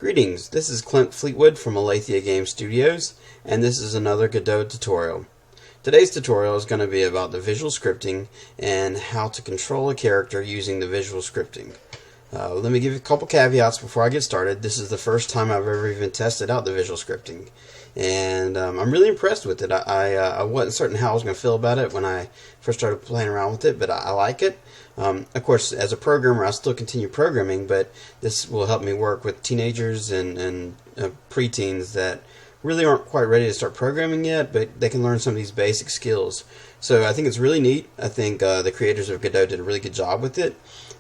Greetings, this is Clint Fleetwood from Aletheia Game Studios, and this is another Godot tutorial. Today's tutorial is going to be about the visual scripting and how to control a character using the visual scripting. Let me give you a couple caveats before I get started. This is the first time I've ever even tested out the visual scripting, and I'm really impressed with it. I wasn't certain how I was going to feel about it when I first started playing around with it, but I like it. Of course, as a programmer, I'll still continue programming, but this will help me work with teenagers and preteens that really aren't quite ready to start programming yet, but they can learn some of these basic skills. So I think it's really neat. I think the creators of Godot did a really good job with it,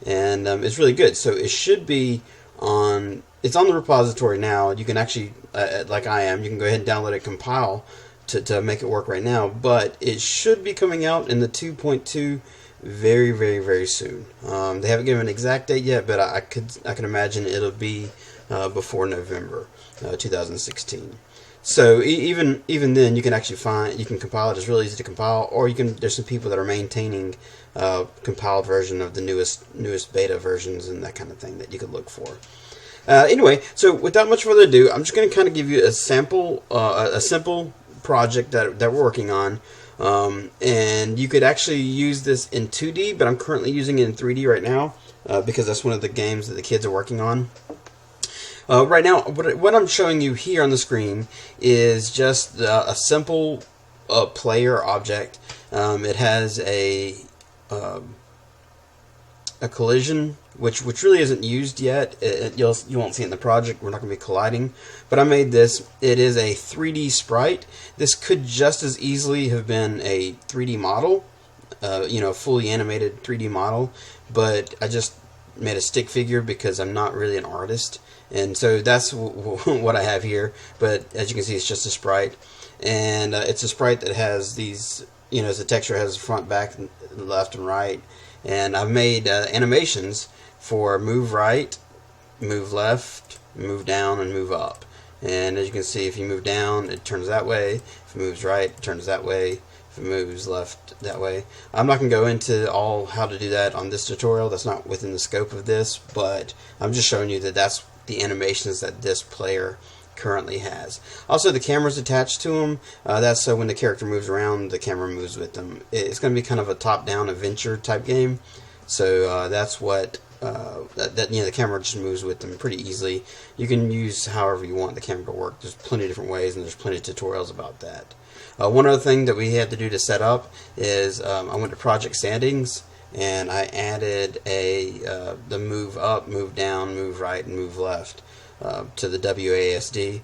and it's really good. So it should be on, it's on the repository now. You can actually, like I am, you can go ahead and download it, compile to make it work right now, but it should be coming out in the 2.2 very, very, very soon. They haven't given an exact date yet, but I can imagine it'll be before November 2016. So even then, you can actually you can compile it. It's really easy to compile, or there's some people that are maintaining compiled version of the newest beta versions and that kind of thing that you could look for. Anyway, so without much further ado, I'm just going to kind of give you a sample, a simple project that we're working on. And you could actually use this in 2D, but I'm currently using it in 3D right now because that's one of the games that the kids are working on. Right now, what I'm showing you here on the screen is just a simple player object. It has a collision, which really isn't used yet. You won't see it in the project. We're not going to be colliding. But I made this. It is a 3D sprite. This could just as easily have been a 3D model, fully animated 3D model. But I just made a stick figure because I'm not really an artist. And so that's what I have here. But as you can see, it's just a sprite. And it's a sprite that has these, as the texture has front, back, left, and right. And I've made animations for move right, move left, move down, and move up. And as you can see, if you move down, it turns that way. If it moves right, it turns that way. If it moves left, that way. I'm not going to go into all how to do that on this tutorial. That's not within the scope of this, but I'm just showing you that that's the animations that this player currently has. Also, the camera's attached to them. That's so when the character moves around, the camera moves with them. It's going to be kind of a top-down adventure type game. So that's what the camera just moves with them pretty easily. You can use however you want the camera to work. There's plenty of different ways, and there's plenty of tutorials about that. One other thing that we had to do to set up is I went to Project Settings, and I added the move up, move down, move right, and move left to the WASD.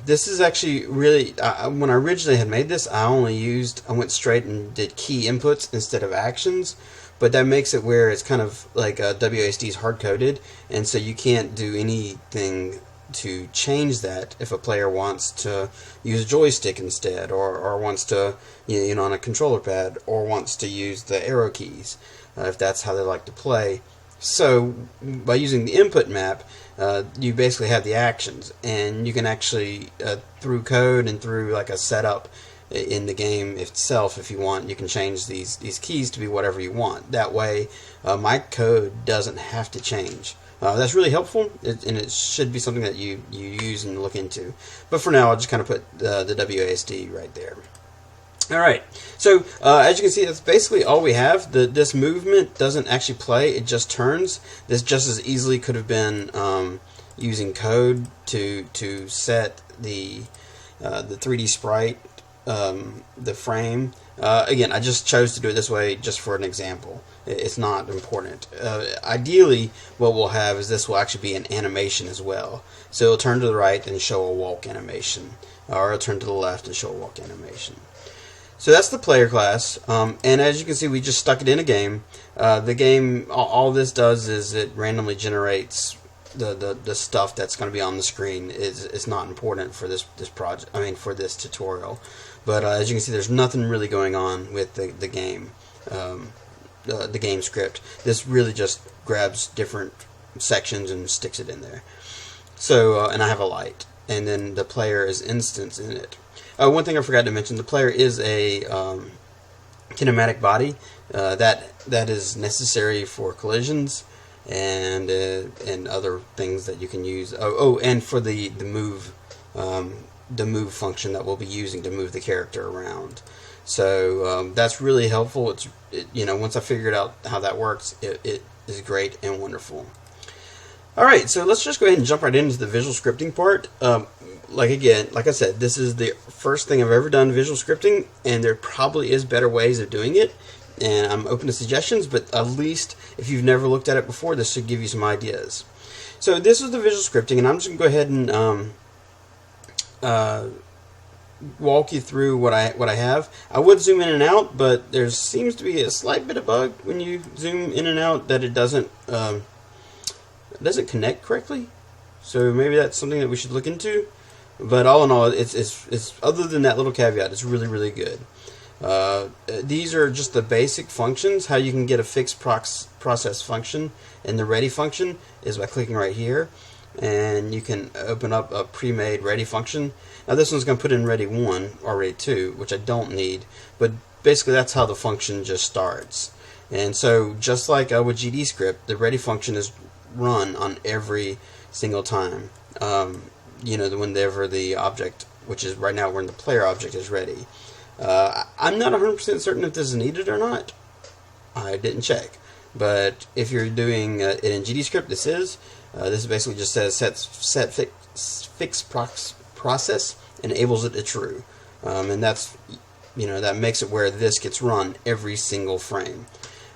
This is actually really, when I originally had made this, I went straight and did key inputs instead of actions, but that makes it where it's kind of like WASD is hard-coded, and so you can't do anything to change that if a player wants to use a joystick instead, or wants to, on a controller pad, or wants to use the arrow keys, if that's how they like to play. So by using the input map, you basically have the actions, and you can actually, through code and through like a setup in the game itself, if you want, you can change these keys to be whatever you want. That way, my code doesn't have to change. That's really helpful, and it should be something that you use and look into. But for now, I'll just kind of put the WASD right there. Alright, so as you can see, that's basically all we have. This movement doesn't actually play, it just turns. This just as easily could have been using code to set the 3D sprite, the frame. Again, I just chose to do it this way just for an example. It's not important. Ideally, what we'll have is this will actually be an animation as well. So it'll turn to the right and show a walk animation, or it'll turn to the left and show a walk animation. So that's the player class, and as you can see, we just stuck it in a game. The game, all this does is it randomly generates the stuff that's going to be on the screen. It's not important for this project. I mean, for this tutorial. But as you can see, there's nothing really going on with the game, the game script. This really just grabs different sections and sticks it in there. So, and I have a light, and then the player is instance in it. One thing I forgot to mention, the player is a kinematic body that is necessary for collisions. and other things that you can use. Oh, and for the move, the move function that we'll be using to move the character around. So that's really helpful. Once I figured out how that works, it is great and wonderful. All right, so let's just go ahead and jump right into the visual scripting part. Like I said, this is the first thing I've ever done visual scripting, and there probably is better ways of doing it. And I'm open to suggestions, but at least if you've never looked at it before, this should give you some ideas. So this is the visual scripting, and I'm just going to go ahead and walk you through what I have. I would zoom in and out, but there seems to be a slight bit of bug when you zoom in and out that it doesn't connect correctly. So maybe that's something that we should look into. But all in all, it's other than that little caveat, it's really, really good. These are just the basic functions. How you can get a fixed process function, and the ready function is by clicking right here, and you can open up a pre-made ready function. Now this one's going to put in ready 1 or ready 2, which I don't need, but basically that's how the function just starts. And so just like with GDScript, the ready function is run on every single time. Whenever the object, which is right now we're in the player object, is ready. I'm not 100% certain if this is needed or not. I didn't check. But if you're doing it in GDScript, this is. This basically just says set fixed process, enables it to true. And that's, that makes it where this gets run every single frame.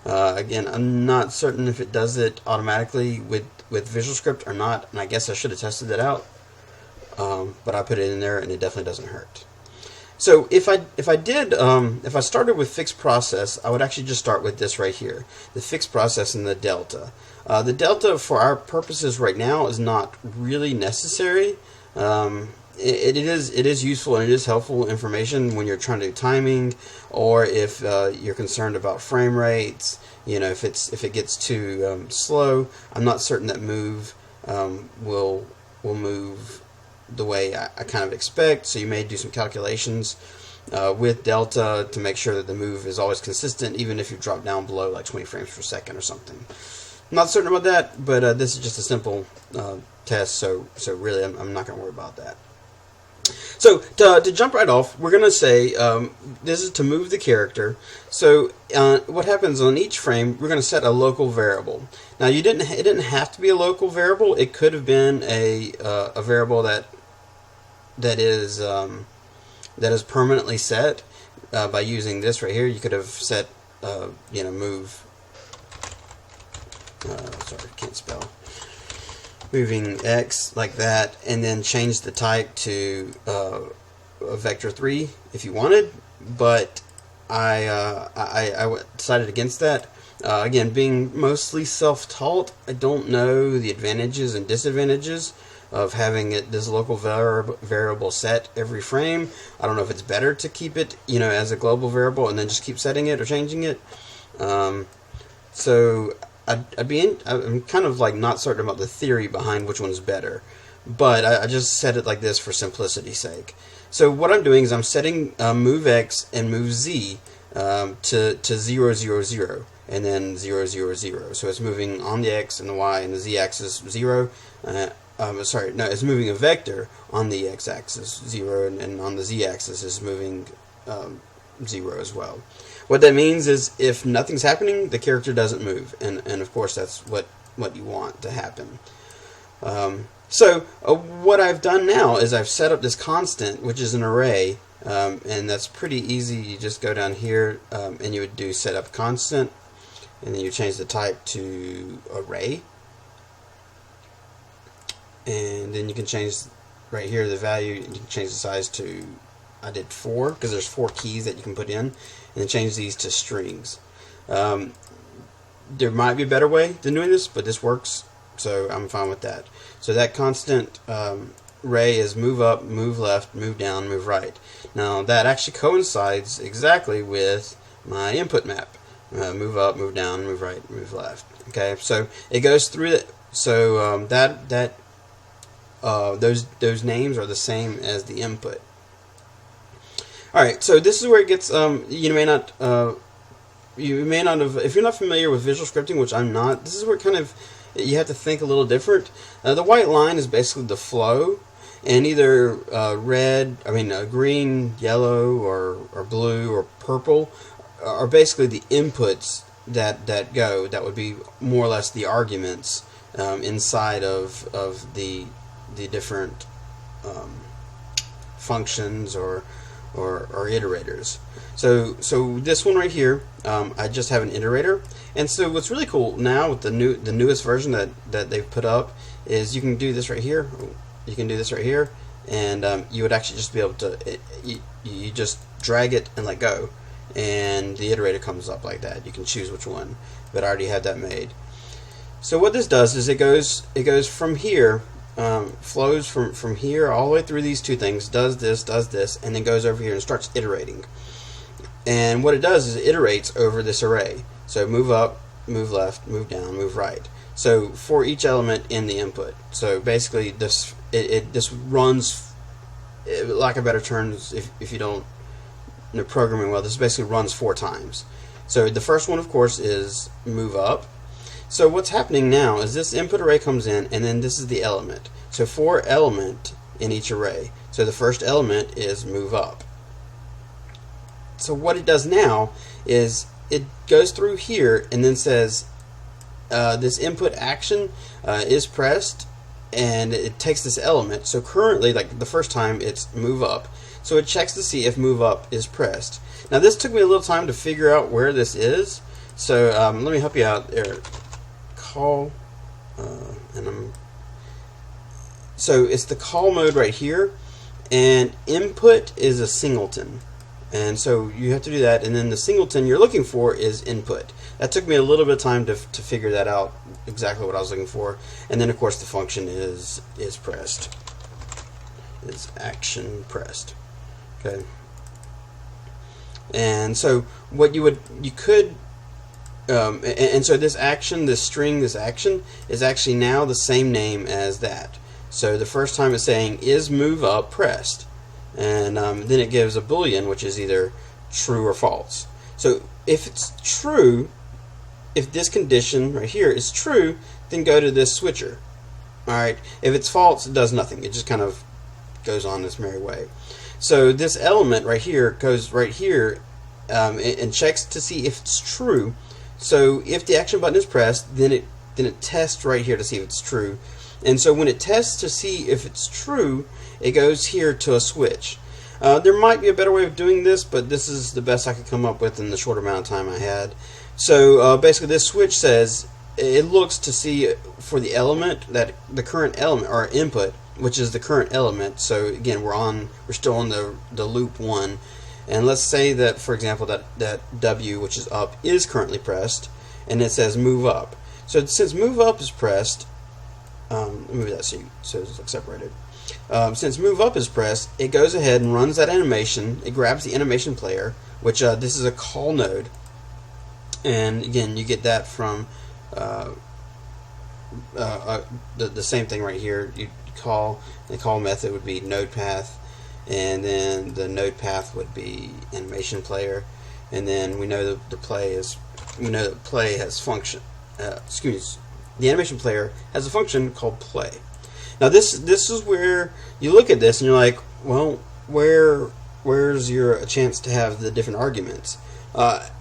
Again, I'm not certain if it does it automatically with VisualScript or not, and I guess I should have tested that out. But I put it in there, and it definitely doesn't hurt. So if I started with fixed process, I would actually just start with this right here, the fixed process and the delta. The delta for our purposes right now is not really necessary. It is useful and it is helpful information when you're trying to do timing, or if you're concerned about frame rates. If it gets too slow, I'm not certain that move will move the way I kind of expect, so you may do some calculations with delta to make sure that the move is always consistent, even if you drop down below like 20 frames per second or something. I'm not certain about that, but this is just a simple test, so really I'm not going to worry about that. So to jump right off, we're going to say this is to move the character. So what happens on each frame, we're going to set a local variable. Now it didn't have to be a local variable. It could have been a variable that is permanently set by using this right here. You could have set move. Sorry, can't spell. Moving X like that, and then change the type to a vector 3 if you wanted, but I decided against that. Again, being mostly self-taught, I don't know the advantages and disadvantages of having this local variable set every frame. I don't know if it's better to keep it as a global variable and then just keep setting it or changing it. So I'm kind of like not certain about the theory behind which one's better, but I just set it like this for simplicity's sake. So what I'm doing is I'm setting move X and move Z to 0, 0, 0, and then 0, 0, 0. So it's moving on the X and the Y and the Z axis 0. It's moving a vector on the X axis 0, and on the Z axis is moving 0 as well. What that means is if nothing's happening, the character doesn't move, and of course that's what you want to happen. So what I've done now is I've set up this constant, which is an array, and that's pretty easy. You just go down here and you would do set up constant, and then you change the type to array, and then you can change right here the value. You can change the size to, I did 4 because there's 4 keys that you can put in, and then change these to strings. There might be a better way than doing this, but this works, so I'm fine with that. So that constant array is move up, move left, move down, move right. Now that actually coincides exactly with my input map. Move up, move down, move right, move left. Okay, so it goes through it. So those names are the same as the input. Alright, so this is where it gets, you may not you may not have, if you're not familiar with visual scripting, which I'm not, this is where kind of you have to think a little different. The white line is basically the flow, and either green, yellow, or blue, or purple are basically the inputs that go. That would be more or less the arguments inside of the different functions or iterators. So this one right here, I just have an iterator. And so what's really cool now with the newest version that they've put up is you can do this right here. You can do this right here, and you would actually just be able to you just drag it and let go, and the iterator comes up like that. You can choose which one, but I already had that made. So what this does is it goes from here, flows from here all the way through these two things, does this, and then goes over here and starts iterating. And what it does is it iterates over this array. So move up, move left, move down, move right. So for each element in the input. So basically this runs, lack of better terms, if you don't know programming well, this basically runs 4 times. So the first one, of course, is move up. So what's happening now is this input array comes in, and then this is the element. So 4 element in each array. So the first element is move up. So what it does now is it goes through here and then says this input action is pressed, and it takes this element. So currently, like the first time, it's move up. So it checks to see if move up is pressed. Now this took me a little time to figure out where this is. So let me help you out there. Call, so it's the call mode right here, and input is a singleton. And so you have to do that, and then the singleton you're looking for is input. That took me a little bit of time to figure that out, exactly what I was looking for. And then of course the function is pressed, is action pressed. Okay. And so what you could and so this action, this string, this action is actually now the same name as that. So the first time it's saying is move up pressed. And then it gives a boolean, which is either true or false. So if it's true, if this condition right here is true, then go to this switcher. Alright, if it's false, it does nothing. It just kind of goes on its merry way. So this element right here goes right here and checks to see if it's true. So if the action button is pressed, then it tests right here to see if it's true. And so when it tests to see if it's true, it goes here to a switch. There might be a better way of doing this, but this is the best I could come up with in the short amount of time I had. So basically this switch says, it looks to see for the element, that the current element, or input, which is the current element. So again, we're still on the loop 1. And let's say that, for example, that W, which is up, is currently pressed, and it says move up. So since move up is pressed, move that so it's like separated. Since move up is pressed, it goes ahead and runs that animation. It grabs the animation player, which this is a call node, and again you get that from the same thing right here. You call, the call method would be node path, and then the node path would be animation player, and then we know that play has function. The animation player has a function called play. Now this is where you look at this and you're like, well, where's your chance to have the different arguments?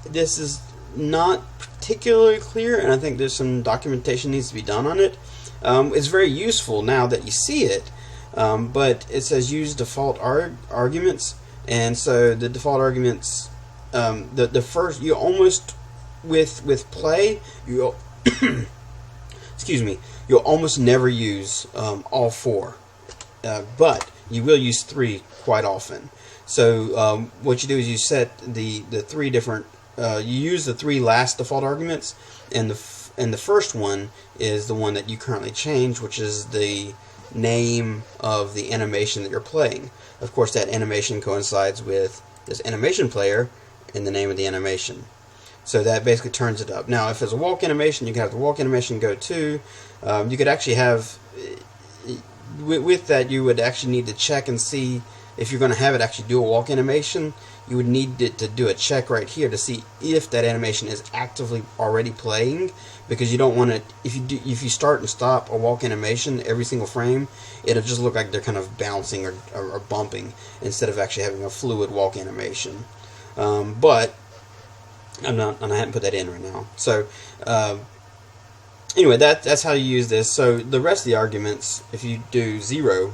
This is not particularly clear, and I think there's some documentation needs to be done on it. It's very useful now that you see it, but it says use default arguments, and so the default arguments, the first, you almost with play, you excuse me, you'll almost never use all 4, but you will use 3 quite often. So what you do is you set the 3 different, you use the 3 last default arguments, and the first one is the one that you currently change, which is the name of the animation that you're playing. Of course, that animation coincides with this animation player and the name of the animation. So that basically turns it up. Now, if it's a walk animation, you can have the walk animation go to. You could actually have, with that, you would actually need to check and see if you're going to have it actually do a walk animation, you would need it to do a check right here to see if that animation is actively already playing, because you don't want it, if you start and stop a walk animation every single frame, it'll just look like they're kind of bouncing or bumping instead of actually having a fluid walk animation. But I haven't put that in right now. So anyway, that's how you use this. So the rest of the arguments, if you do 0,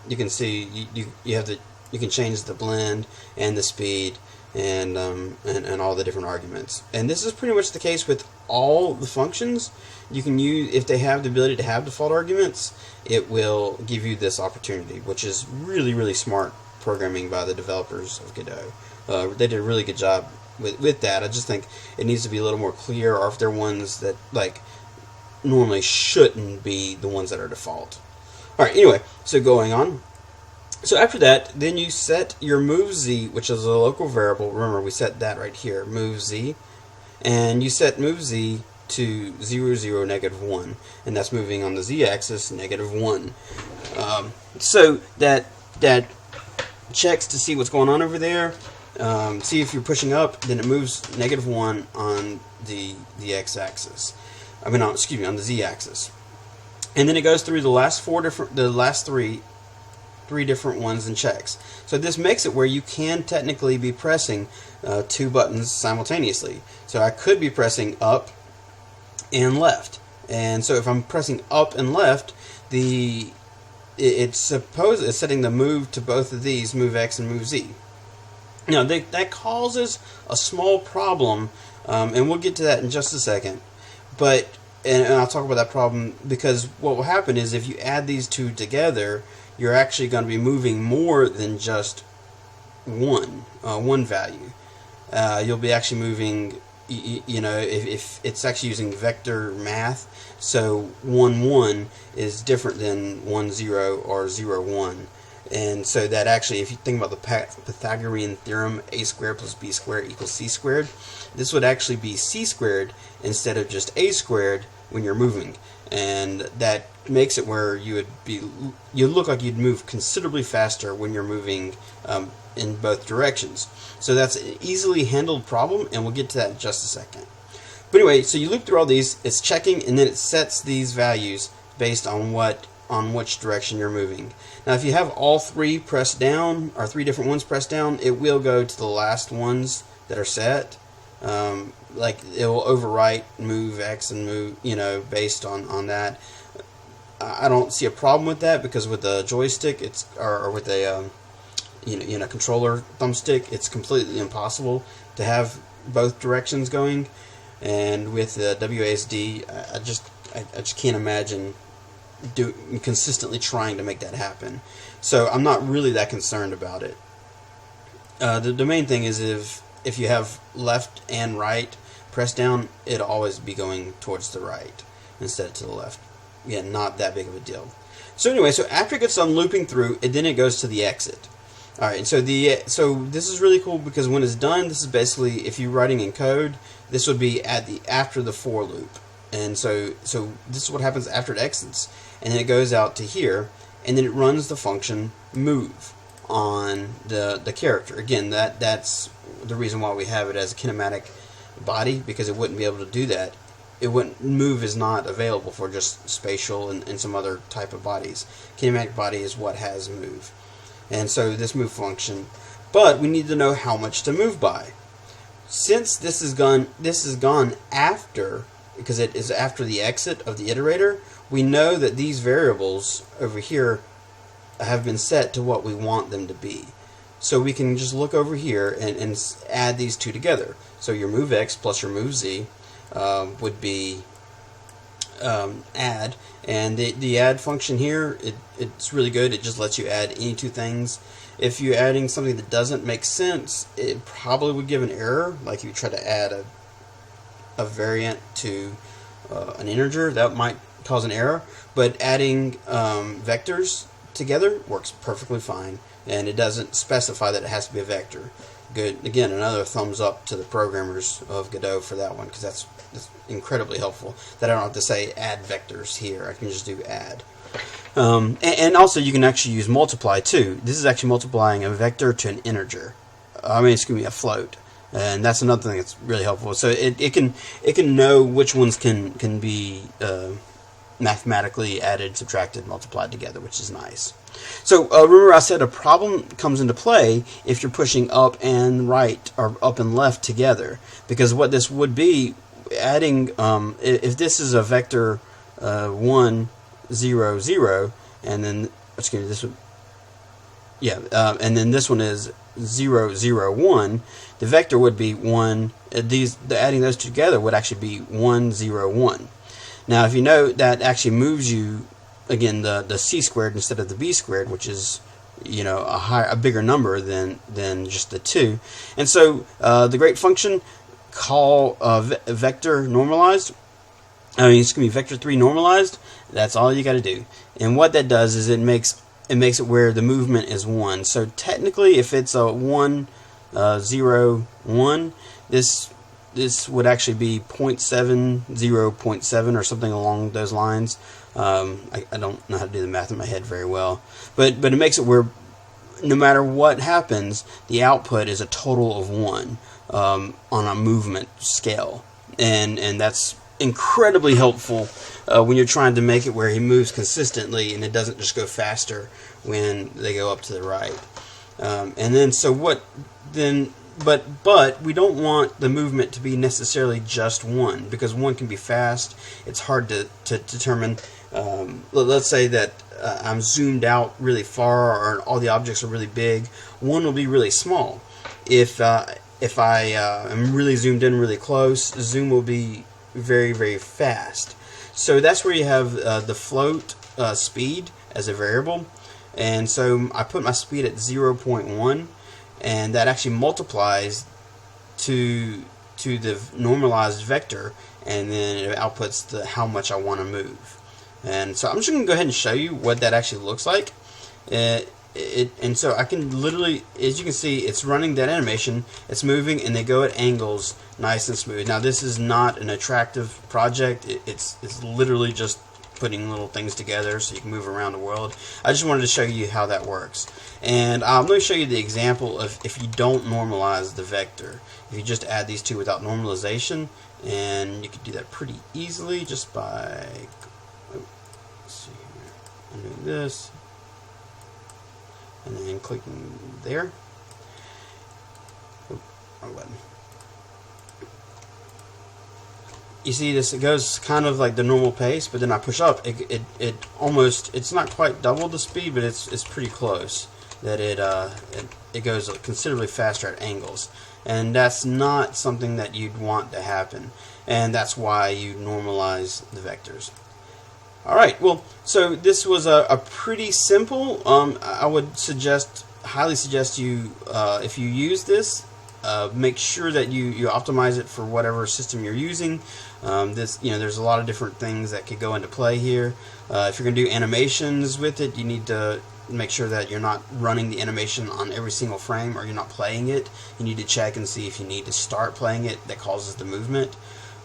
you can see you can change the blend and the speed and all the different arguments. And this is pretty much the case with all the functions. You can use, if they have the ability to have default arguments, it will give you this opportunity, which is really, really smart programming by the developers of Godot. They did a really good job with that. I just think it needs to be a little more clear, or if they're ones that like normally shouldn't be the ones that are default. Alright, anyway, so going on. So after that, then you set your move z, which is a local variable. Remember, we set that right here, move z. And you set move z to 0, 0, -1. And that's moving on the z-axis, -1. So that checks to see what's going on over there. See if you're pushing up, then it moves -1 on the x-axis. I mean, excuse me, on the z-axis. And then it goes through the last three different ones and checks. So this makes it where you can technically be pressing 2 buttons simultaneously. So I could be pressing up and left. And so if I'm pressing up and left, it's setting the move to both of these, move X and move Z. Now that causes a small problem, and we'll get to that in just a second. But and I'll talk about that problem, because what will happen is if you add these two together, you're actually going to be moving more than just one value. You'll be actually moving, you know, if it's actually using vector math, so 1, 1 is different than 1, 0 or 0, 1. And so that actually, if you think about the Pythagorean theorem, a squared plus b squared equals c squared, this would actually be c squared instead of just a squared when you're moving. And that makes it where you look like you'd move considerably faster when you're moving in both directions. So that's an easily handled problem, and we'll get to that in just a second. But anyway, so you loop through all these, it's checking, and then it sets these values based on which direction you're moving. Now if you have all 3 pressed down, or 3 different ones pressed down, it will go to the last ones that are set. Like it will overwrite move X and move, you know, based on that. I don't see a problem with that, because with the joystick, or with a controller thumbstick, it's completely impossible to have both directions going. And with the WASD, I just can't imagine consistently trying to make that happen. So I'm not really that concerned about it. The main thing is if you have left and right pressed down, it'll always be going towards the right instead of to the left. Again, not that big of a deal. So anyway, so after it gets done looping through, then it goes to the exit. Alright, and so this is really cool, because when it's done, this is basically, if you're writing in code, this would be after the for loop. And so this is what happens after it exits. And then it goes out to here, and then it runs the function move on the character. Again, that's the reason why we have it as a kinematic body, because it wouldn't be able to do that. Move is not available for just spatial and some other type of bodies. Kinematic body is what has move. And so this move function, but we need to know how much to move by. Since this is gone after, because it is after the exit of the iterator, we know that these variables over here have been set to what we want them to be. So we can just look over here and add these two together. So your move X plus your move Z would be add, and the add function here, it's really good. It just lets you add any two things. If you're adding something that doesn't make sense, it probably would give an error, like if you try to add a variant to an integer, that might cause an error. But adding vectors together works perfectly fine, and it doesn't specify that it has to be a vector. Good. Again, another thumbs up to the programmers of Godot for that one, because that's incredibly helpful, that I don't have to say add vectors here. I can just do add. And also you can actually use multiply too. This is actually multiplying a vector to an integer. I mean, it's going to be a float, and that's another thing that's really helpful. So it can know which ones can be mathematically added, subtracted, multiplied together, which is nice. So remember I said a problem comes into play if you're pushing up and right or up and left together, because what this would be adding, if this is a vector 1, 0, 0, and then excuse me, this would, yeah, and then this one is 0, 0, 1, the vector would be 1, adding those together would actually be 1, 0, 1. Now if you note, that actually moves you, again, the c squared instead of the b squared, which is, you know, a bigger number than just the 2. And so the great function, call vector normalized, I mean, it's going to be vector 3 normalized. That's all you got to do. And what that does is it makes it where the movement is 1. So technically, if it's a 1, 0, 1, this would actually be 0.7, 0.7, or something along those lines. I don't know how to do the math in my head very well, but it makes it where no matter what happens, the output is a total of 1 on a movement scale, and that's incredibly helpful when you're trying to make it where he moves consistently and it doesn't just go faster when they go up to the right. And then so what then? But we don't want the movement to be necessarily just 1, because 1 can be fast. It's hard to determine. Let's say that I'm zoomed out really far, or all the objects are really big. 1 will be really small. If I am really zoomed in really close, zoom will be very, very fast. So that's where you have the float speed as a variable. And so I put my speed at 0.1, and that actually multiplies to the normalized vector, and then it outputs how much I want to move. And so I'm just going to go ahead and show you what that actually looks like. And so I can literally, as you can see, it's running that animation, it's moving, and they go at angles nice and smooth. Now this is not an attractive project, it's literally just putting little things together so you can move around the world. I just wanted to show you how that works. And I'm going to show you the example of if you don't normalize the vector. If you just add these two without normalization, and you can do that pretty easily just by, let's see here, I'm doing this, and then clicking there. Oh, wrong button. You see this, it goes kind of like the normal pace, but then I push up, it almost, it's not quite double the speed, but it's pretty close. That it goes considerably faster at angles, and that's not something that you'd want to happen, and that's why you normalize the vectors. Alright, well, so this was a pretty simple, I would highly suggest you, if you use this, make sure that you optimize it for whatever system you're using. There's a lot of different things that could go into play here. If you're going to do animations with it, you need to make sure that you're not running the animation on every single frame, or you're not playing it. You need to check and see if you need to start playing it that causes the movement.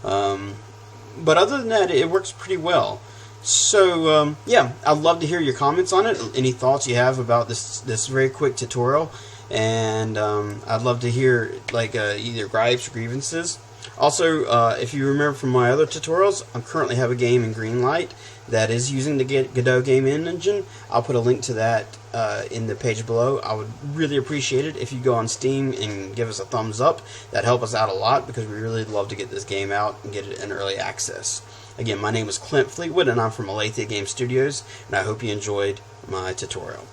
But other than that, it works pretty well. So yeah, I'd love to hear your comments on it, any thoughts you have about this very quick tutorial, and I'd love to hear either gripes or grievances. Also, if you remember from my other tutorials, I currently have a game in Greenlight that is using the Godot game engine. I'll put a link to that in the page below. I would really appreciate it if you go on Steam and give us a thumbs up. That'd help us out a lot, because we really love to get this game out and get it in early access. Again, my name is Clint Fleetwood, and I'm from Alethea Game Studios, and I hope you enjoyed my tutorial.